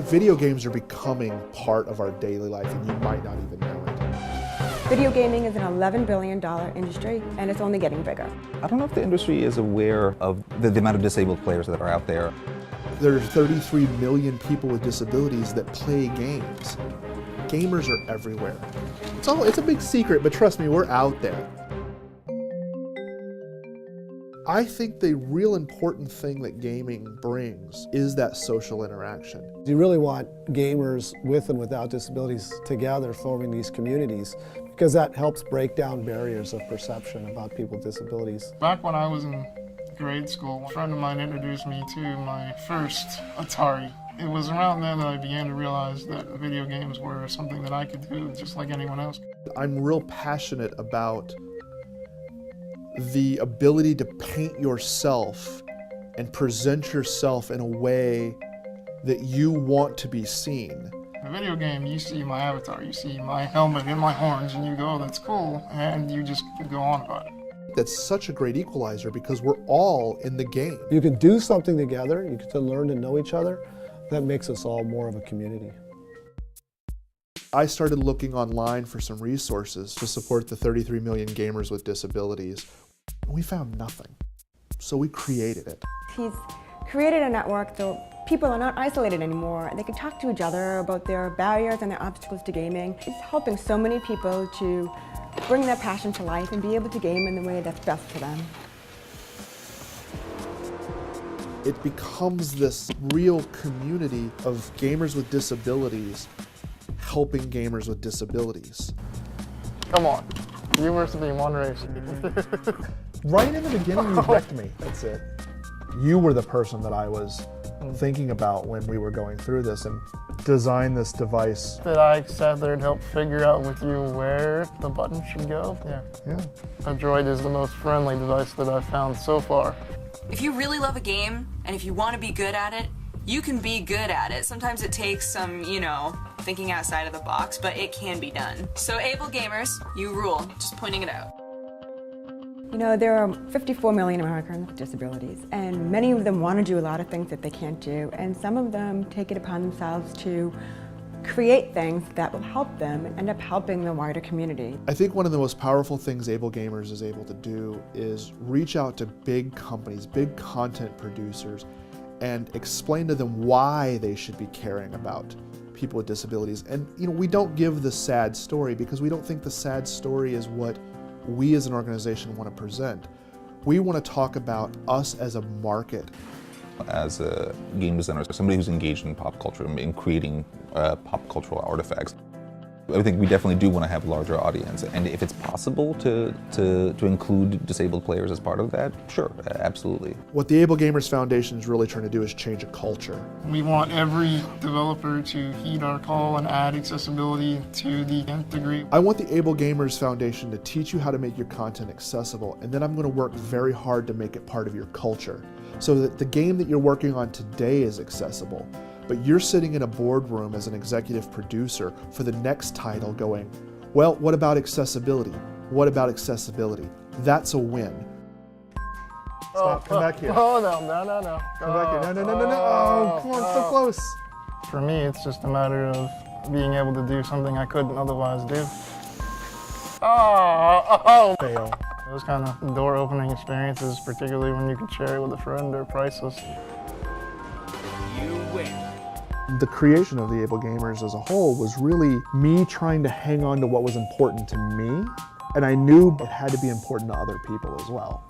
Video games are becoming part of our daily life, and you might not even know it. Video gaming is an $11 billion industry, and it's only getting bigger. I don't know if the industry is aware of the amount of disabled players that are out there. There are 33 million people with disabilities that play games. Gamers are everywhere. It's a big secret, but trust me, we're out there. I think the real important thing that gaming brings is that social interaction. You really want gamers with and without disabilities together forming these communities, because that helps break down barriers of perception about people with disabilities. Back when I was in grade school, a friend of mine introduced me to my first Atari. It was around then that I began to realize that video games were something that I could do just like anyone else. I'm real passionate about the ability to paint yourself and present yourself in a way that you want to be seen. In a video game, you see my avatar, you see my helmet and my horns, and you go, oh, that's cool, and you just go on about it. That's such a great equalizer because we're all in the game. You can do something together, you get to learn to know each other. That makes us all more of a community. I started looking online for some resources to support the 33 million gamers with disabilities. We found nothing, so we created it. He's created a network so people are not isolated anymore. They can talk to each other about their barriers and their obstacles to gaming. It's helping so many people to bring their passion to life and be able to game in the way that's best for them. It becomes this real community of gamers with disabilities helping gamers with disabilities. Come on, you were to be one race. Right in the beginning, you wrecked me. That's it. You were the person that I was thinking about when we were going through this and designed this device. That I sat there and helped figure out with you where the button should go. Yeah. A Droid is the most friendly device that I've found so far. If you really love a game, and if you want to be good at it, you can be good at it. Sometimes it takes some, thinking outside of the box, but it can be done. So AbleGamers, you rule. Just pointing it out. There are 54 million Americans with disabilities, and many of them want to do a lot of things that they can't do, and some of them take it upon themselves to create things that will help them and end up helping the wider community. I think one of the most powerful things AbleGamers is able to do is reach out to big companies, big content producers, and explain to them why they should be caring about people with disabilities. And we don't give the sad story because we don't think the sad story is what we as an organization want to present. We want to talk about us as a market. As a game designer, somebody who's engaged in pop culture and in creating pop cultural artifacts, I think we definitely do want to have a larger audience. And if it's possible to include disabled players as part of that, sure, absolutely. What the AbleGamers Foundation is really trying to do is change a culture. We want every developer to heed our call and add accessibility to the nth degree. I want the AbleGamers Foundation to teach you how to make your content accessible, and then I'm going to work very hard to make it part of your culture, so that the game that you're working on today is accessible. But you're sitting in a boardroom as an executive producer for the next title going, well, what about accessibility? What about accessibility? That's a win. Stop, come back here. Oh, no. Come back here. No. Oh, come on, so close. For me, it's just a matter of being able to do something I couldn't otherwise do. Fail. Those kind of door-opening experiences, particularly when you can share it with a friend, are priceless. You win. The creation of the AbleGamers as a whole was really me trying to hang on to what was important to me, and I knew it had to be important to other people as well.